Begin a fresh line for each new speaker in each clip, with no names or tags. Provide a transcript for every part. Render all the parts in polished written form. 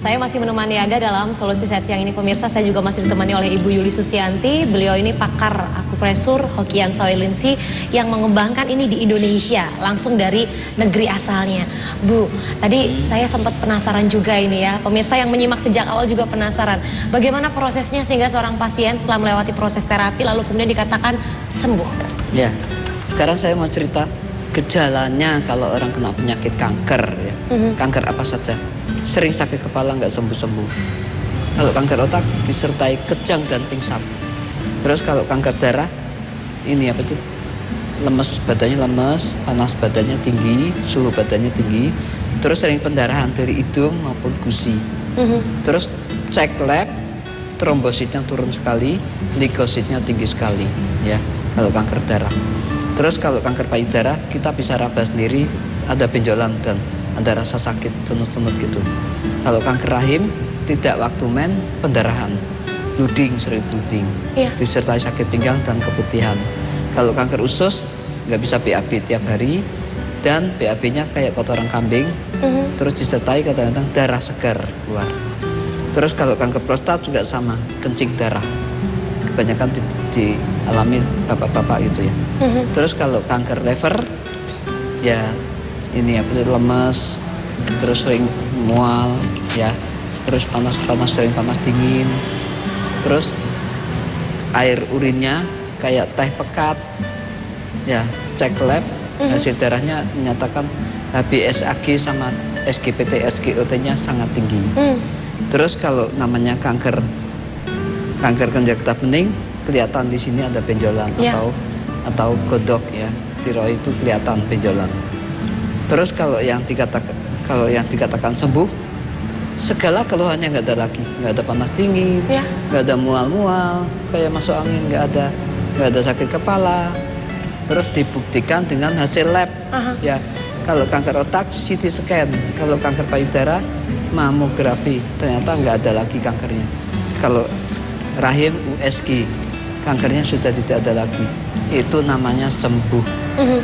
Saya masih menemani Anda dalam Solusi Sehat Siang ini pemirsa. Saya juga masih ditemani oleh Ibu Yuli Susianti. Beliau ini pakar akupresur Hokian Soilinsi yang mengembangkan ini di Indonesia langsung dari negeri asalnya. Bu, tadi saya sempat penasaran juga ini ya. Pemirsa yang menyimak sejak awal juga penasaran. Bagaimana prosesnya sehingga seorang pasien setelah melewati proses terapi lalu kemudian dikatakan sembuh?
Ya, sekarang saya mau cerita gejalanya kalau orang kena penyakit kanker ya. Kanker apa saja. Sering sakit kepala nggak sembuh-sembuh. Kalau kanker otak disertai kejang dan pingsan. Terus kalau kanker darah ini apa tuh? Lemes, badannya lemes, panas badannya tinggi, suhu badannya tinggi. Terus sering pendarahan dari hidung maupun gusi. Terus cek lab, trombositnya turun sekali, leukositnya tinggi sekali ya. Kalau kanker darah. Terus kalau kanker payudara kita bisa raba sendiri, ada benjolan dan ada rasa sakit cenut-cenut gitu. Kalau kanker rahim tidak waktu men, pendarahan, bleeding, sering bleeding, disertai sakit pinggang dan keputihan. Kalau kanker usus nggak bisa BAB tiap hari dan BAB-nya kayak kotoran kambing, terus disertai kadang-kadang darah segar keluar. Terus kalau kanker prostat juga sama, kencing darah. Kebanyakan dialami bapak-bapak gitu ya. Terus kalau kanker liver ya ini apa lemes, terus sering mual ya, terus panas-panas, sering panas dingin, terus air urinnya kayak teh pekat ya, cek lab hasil darahnya menyatakan HbSAg sama SGPT SGOT-nya sangat tinggi. Terus kalau namanya kanker kelenjar getah bening kelihatan di sini ada benjolan atau godok ya, tiroid itu kelihatan benjolan. Terus kalau yang dikatakan sembuh, segala keluhannya nggak ada lagi, nggak ada panas dingin, nggak ada mual-mual, kayak masuk angin, nggak ada sakit kepala. Terus dibuktikan dengan hasil lab, ya. Kalau kanker otak CT scan, kalau kanker payudara mamografi, ternyata nggak ada lagi kankernya. Kalau rahim USG, kankernya sudah tidak ada lagi, itu namanya sembuh.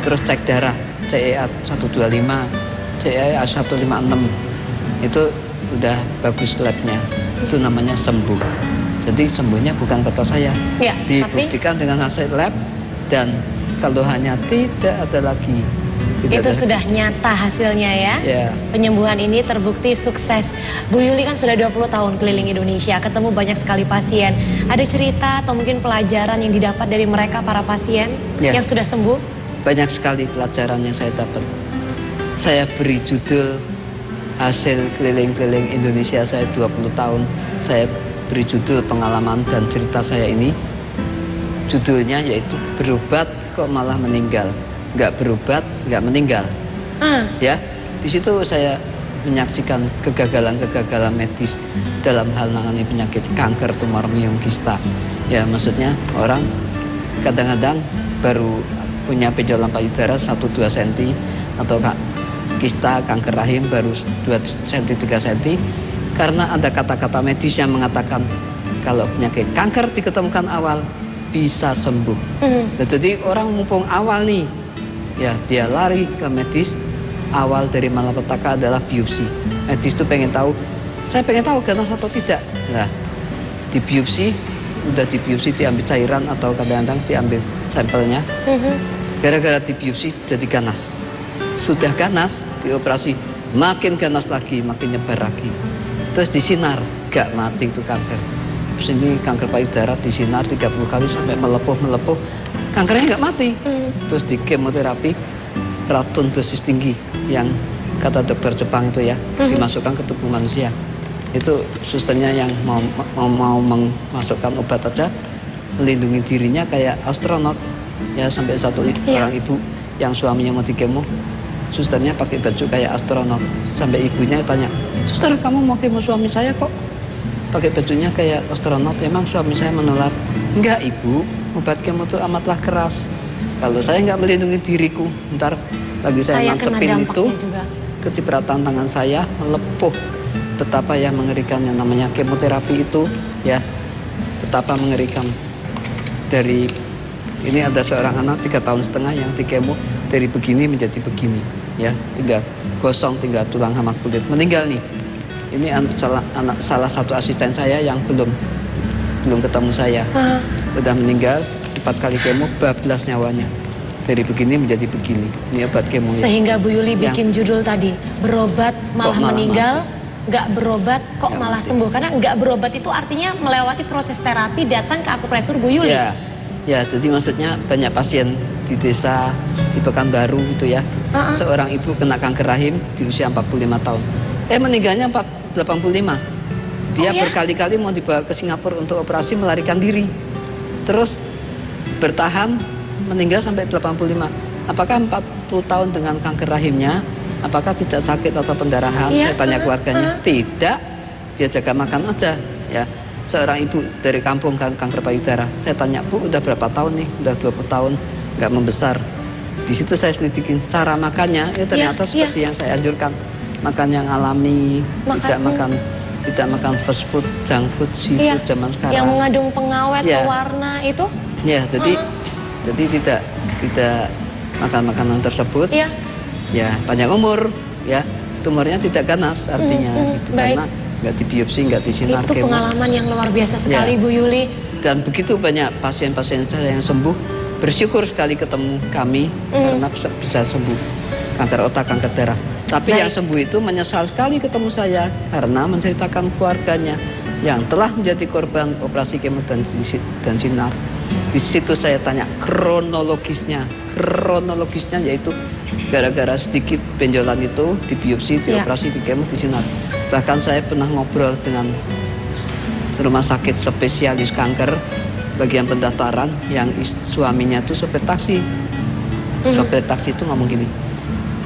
Terus cek darah. CEA 125, CEA 156 itu udah bagus labnya, itu namanya sembuh. Jadi sembuhnya bukan kata saya, dibuktikan dengan hasil lab dan keluhannya tidak ada lagi.
Itu sudah nyata hasilnya ya. Penyembuhan ini terbukti sukses. Bu Yuli kan sudah 20 tahun keliling Indonesia, ketemu banyak sekali pasien. Ada cerita atau mungkin pelajaran yang didapat dari mereka para pasien yang sudah sembuh?
Banyak sekali pelajaran yang saya dapat. Saya beri judul hasil keliling-keliling Indonesia saya 20 tahun. Saya beri judul pengalaman dan cerita saya ini. Judulnya yaitu berobat kok malah meninggal. Nggak berobat, nggak meninggal. Ya, di situ saya menyaksikan kegagalan-kegagalan medis dalam hal menangani penyakit kanker tumor miom kista. Ya, maksudnya orang kadang-kadang baru punya benjolan payudara 1-2 cm atau kista kanker rahim baru 2 cm 3 cm karena ada kata-kata medis yang mengatakan kalau penyakit kanker diketemukan awal bisa sembuh. Jadi orang mumpung awal nih ya dia lari ke medis. Awal dari malapetaka adalah biopsi. Medis itu pengen tahu, saya pengen tahu ganas atau tidak. Nah, di biopsi udah dibiopsi diambil cairan atau kadang-kadang diambil sampelnya. Gara-gara dibiopsi jadi ganas. Sudah ganas, dioperasi, makin ganas lagi, makin nyebar lagi. Terus disinar, gak mati itu kanker. Terus ini kanker payudara disinar 30 kali sampai melepuh. Kankernya gak mati. Terus di kemoterapi, racun dosis tinggi yang kata dokter Jepang itu ya, dimasukkan ke tubuh manusia. Itu susternya yang mau memasukkan obat aja, melindungi dirinya kayak astronot. Ya sampai satu orang ibu yang suaminya mau dikemo, susternya pakai baju kayak astronot. Sampai ibunya tanya, suster kamu mau kemo suami saya kok pakai bajunya kayak astronot, emang suami saya menolak? Enggak ibu, obat kemo itu amatlah keras. Kalau saya nggak melindungi diriku, ntar lagi saya nancepin itu, kecipratan tangan saya melepuh. Betapa yang mengerikan yang namanya kemoterapi itu ya, betapa mengerikan. Dari ini ada seorang anak 3,5 tahun yang dikemo dari begini menjadi begini ya, tinggal gosong, tinggal tulang sama kulit, meninggal nih. Ini salah satu asisten saya yang belum ketemu saya. Udah meninggal 4 kali kemo, bablas nyawanya. Dari begini menjadi begini. Ini obat kemo.
Sehingga Bu Yuli bikin judul tadi, berobat malah meninggal, nggak berobat kok
Ya,
malah sembuh. Karena nggak berobat itu artinya melewati proses terapi, datang ke akupresur Bu Yuli.
Ya, jadi maksudnya banyak pasien di desa di Pekanbaru itu ya. Seorang ibu kena kanker rahim di usia 45 tahun. Meninggalnya 85. Dia berkali-kali mau dibawa ke Singapura untuk operasi melarikan diri. Terus bertahan meninggal sampai 85. Apakah 40 tahun dengan kanker rahimnya? Apakah tidak sakit atau pendarahan? Saya tanya keluarganya. Tidak. Dia jaga makan aja ya. Seorang ibu dari kampung kanker payudara. Saya tanya, "Bu, udah berapa tahun nih?" Udah 20 tahun nggak membesar. Di situ saya selidikin cara makannya. Ternyata seperti yang saya anjurkan. Makan yang alami, tidak makan fast food, junk food, seafood zaman sekarang.
Yang mengandung pengawet, pewarna itu?
Ya, jadi tidak makan makanan tersebut. Ya, panjang umur, ya. Tumornya tidak ganas artinya gitu. Karena nggak dibiopsi, nggak disinar
itu
kemo.
pengalaman yang luar biasa sekali Bu Yuli.
Dan begitu banyak pasien-pasien saya yang sembuh, bersyukur sekali ketemu kami karena bisa sembuh kanker otak, kanker darah. Tapi yang sembuh itu menyesal sekali ketemu saya karena menceritakan keluarganya yang telah menjadi korban operasi kemo dan sinar. Di situ saya tanya kronologisnya yaitu gara-gara sedikit benjolan itu dibiopsi, dioperasi, di kemo, di sinar. Bahkan saya pernah ngobrol dengan rumah sakit spesialis kanker bagian pendaftaran yang suaminya itu sopir taksi. Sopir taksi itu ngomong gini,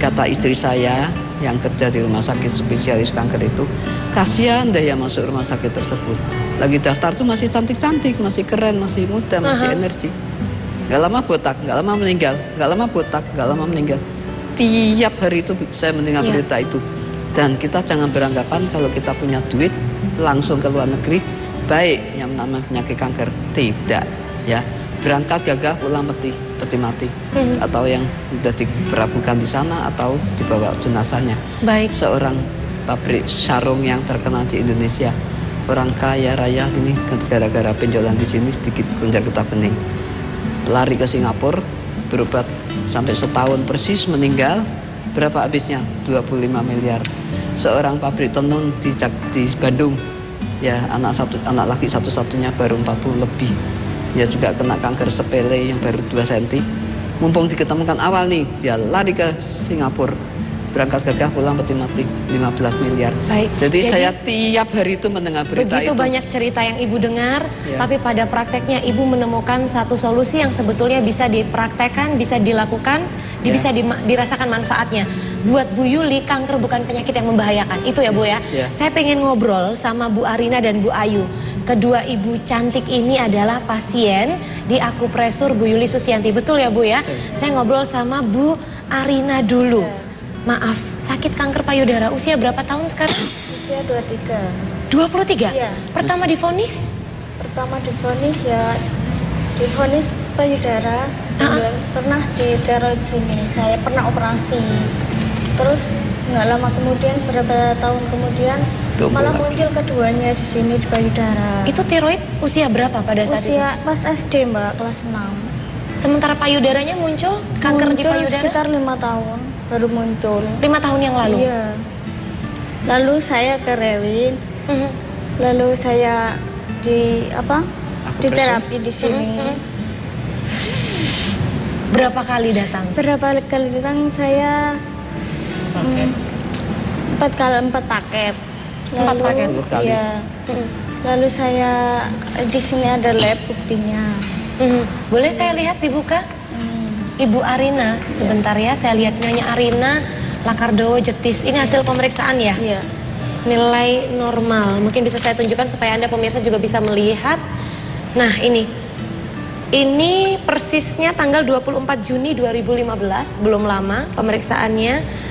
kata istri saya yang kerja di rumah sakit spesialis kanker itu, kasihan deh yang masuk rumah sakit tersebut. Lagi daftar tuh masih cantik-cantik, masih keren, masih muda, masih energi. Gak lama botak, gak lama meninggal, gak lama botak, gak lama meninggal. Tiap hari itu saya mendengar berita itu. Dan kita jangan beranggapan kalau kita punya duit langsung ke luar negeri baik yang namanya penyakit kanker. Tidak, ya. Berangkat gagah pulang peti mati. Atau yang sudah diperlakukan di sana atau dibawa jenazahnya. Seorang pabrik sarung yang terkenal di Indonesia, orang kaya raya ini gara-gara benjolan di sini sedikit gonjang getah bening, lari ke Singapura berobat sampai setahun persis, meninggal. Berapa habisnya? 25 miliar. Seorang pabrik tenun di Bandung, ya anak laki satu-satunya baru 40 lebih. Dia juga kena kanker sepele yang baru 2 cm. Mumpung diketemukan awal nih, dia lari ke Singapura. Berangkat gagah pulang peti mati, 15 miliar. Jadi saya tiap hari itu mendengar berita
begitu
itu.
Banyak cerita yang Ibu dengar, tapi pada prakteknya Ibu menemukan satu solusi yang sebetulnya bisa dipraktekkan, bisa dilakukan, bisa dirasakan manfaatnya. Buat Bu Yuli, kanker bukan penyakit yang membahayakan. Itu ya Bu ya. Saya pengen ngobrol sama Bu Arina dan Bu Ayu. Kedua ibu cantik ini adalah pasien di akupresur Bu Yuli Susianti. Betul ya Bu ya? Saya ngobrol sama Bu Arina dulu. Maaf, sakit kanker payudara usia berapa tahun sekarang?
Usia 23.
23?
Iya.
Pertama divonis?
Pertama divonis ya divonis payudara. Pernah diteror di sini. Saya pernah operasi. Terus nggak lama kemudian, beberapa tahun kemudian malah muncul keduanya di sini di payudara.
Itu tiroid usia berapa pada saat itu?
Usia pas SD Mbak, kelas 6.
Sementara payudaranya muncul kanker di payudara?
Sekitar 5 tahun baru muncul.
5 tahun yang lalu?
Iya. Lalu saya ke Rewin. Lalu saya di terapi di sini.
Berapa kali datang?
Berapa kali datang saya 4 paket.
4 paket?
Iya. Lalu saya di sini ada lab buktinya.
Boleh saya lihat dibuka? Ibu Arina, sebentar ya, saya lihat Nyonya Arina, Lakardowo Jetis. Ini hasil pemeriksaan ya?
Iya.
Nilai normal. Mungkin bisa saya tunjukkan supaya Anda pemirsa juga bisa melihat. Nah, ini persisnya tanggal 24 Juni 2015, belum lama pemeriksaannya.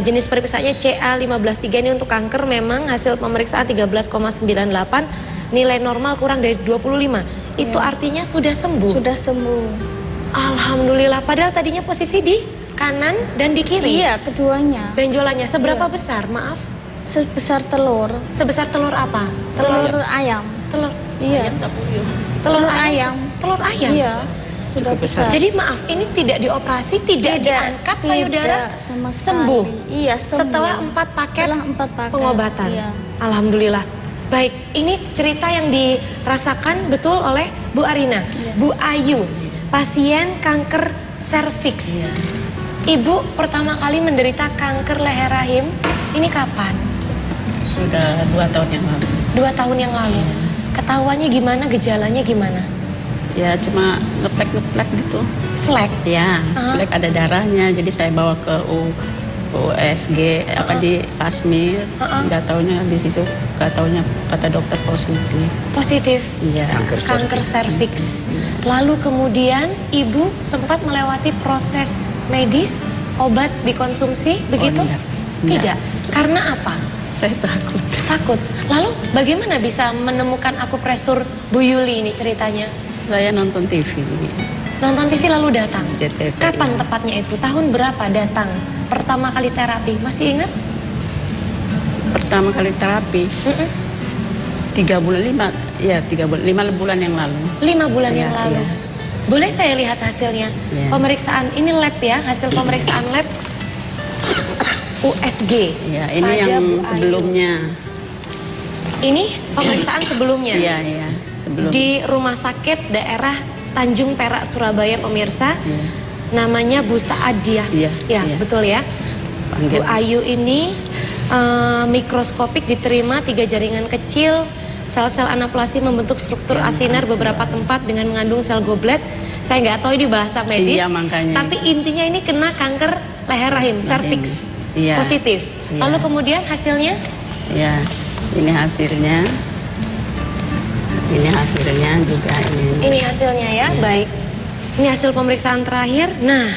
Jenis pemeriksaannya CA153, ini untuk kanker. Memang hasil pemeriksaan 13,98, nilai normal kurang dari 25. Itu artinya sudah sembuh?
Sudah sembuh.
Alhamdulillah, padahal tadinya posisi di kanan dan di kiri.
Iya, keduanya.
Benjolannya seberapa besar, maaf?
sebesar telur.
Sebesar telur apa?
Telur ayam.
Telur
Iya.
telur
ayam.
Telur ayam.
Iya. Sudah
Cukup besar.
besar.
Jadi maaf, ini tidak dioperasi, tidak diangkat payudara,
sama sekali.
sembuh.
Iya, sembuh.
Setelah 4 paket
Setelah 4 paket
pengobatan.
Iya.
Alhamdulillah. Baik, ini cerita yang dirasakan betul oleh Bu Arina.
Iya.
Bu Ayu, pasien kanker serviks.
Iya.
Ibu pertama kali menderita kanker leher rahim, ini kapan?
Sudah 2 tahun yang lalu.
2 tahun yang lalu. Ketahuannya gimana, gejalanya gimana?
Ya cuma ngeplek gitu.
Flek.
Ya, flek ada darahnya. Jadi saya bawa ke USG di Pasmir. Nggak taunya di situ, nggak taunya kata dokter positif.
Positif.
Iya.
Kanker serviks. Lalu kemudian ibu sempat melewati proses medis, obat dikonsumsi, begitu?
enggak.
Tidak. Karena apa?
Saya takut.
Takut. Lalu bagaimana bisa menemukan akupresur Bu Yuli ini ceritanya?
Saya nonton TV.
Nonton TV lalu datang.
JTV.
Kapan tepatnya itu? Tahun berapa datang? Pertama kali terapi, masih ingat?
Pertama kali terapi 3 bulan 5 bulan yang lalu.
5 bulan yang
Iya,
lalu.
iya.
Boleh saya lihat hasilnya?
Iya.
Pemeriksaan ini lab ya, hasil pemeriksaan lab USG.
Ya, ini
pada
yang
Bu Ayu.
sebelumnya.
Ini pemeriksaan sebelumnya.
Iya, iya, sebelum.
Di rumah sakit daerah Tanjung Perak Surabaya pemirsa.
Iya.
Namanya Bu Saadiah.
Iya,
Ya,
iya.
betul ya.
Panggil.
Bu Ayu ini mikroskopik diterima 3 jaringan kecil. Sel-sel anaplasi membentuk struktur asinar beberapa tempat dengan mengandung sel goblet. Saya nggak tahu ini bahasa medis.
Iya, makanya.
Tapi intinya ini kena kanker leher rahim, serviks.
Iya.
Positif.
Iya.
Lalu kemudian hasilnya?
Ya, ini hasilnya. Ini hasilnya juga ini.
Ini hasilnya ya, baik. Ini hasil pemeriksaan terakhir. Nah,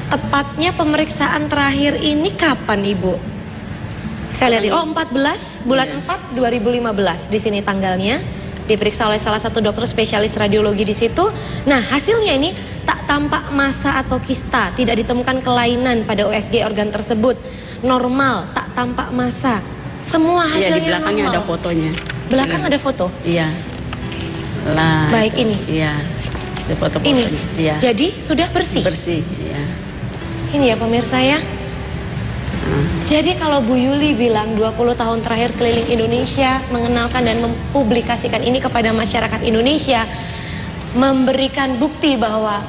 tepatnya pemeriksaan terakhir ini kapan Ibu? Saya lihat, 14 bulan 4 2015 di sini tanggalnya. Diperiksa oleh salah satu dokter spesialis radiologi di situ. Nah, hasilnya ini tak tampak massa atau kista, tidak ditemukan kelainan pada USG organ tersebut. Normal, tak tampak massa. Semua
Iya,
hasilnya
di belakangnya
normal.
ada fotonya.
Belakang ada foto.
Iya. Lah.
Baik, ini.
Iya. Ada foto-fotonya.
Ini.
Iya.
Jadi sudah bersih.
Bersih, iya.
Ini ya pemirsa ya. Jadi kalau Bu Yuli bilang 20 tahun terakhir keliling Indonesia mengenalkan dan mempublikasikan ini kepada masyarakat Indonesia, memberikan bukti bahwa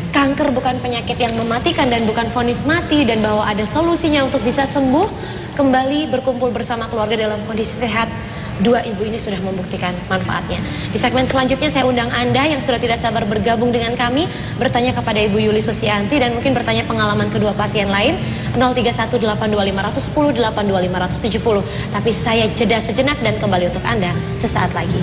kanker bukan penyakit yang mematikan dan bukan vonis mati, dan bahwa ada solusinya untuk bisa sembuh, kembali berkumpul bersama keluarga dalam kondisi sehat. 2 ibu ini sudah membuktikan manfaatnya. Di segmen selanjutnya saya undang Anda yang sudah tidak sabar bergabung dengan kami, bertanya kepada Ibu Yuli Susianti dan mungkin bertanya pengalaman kedua pasien lain. 03182510 82570. Tapi saya jeda sejenak dan kembali untuk Anda sesaat lagi.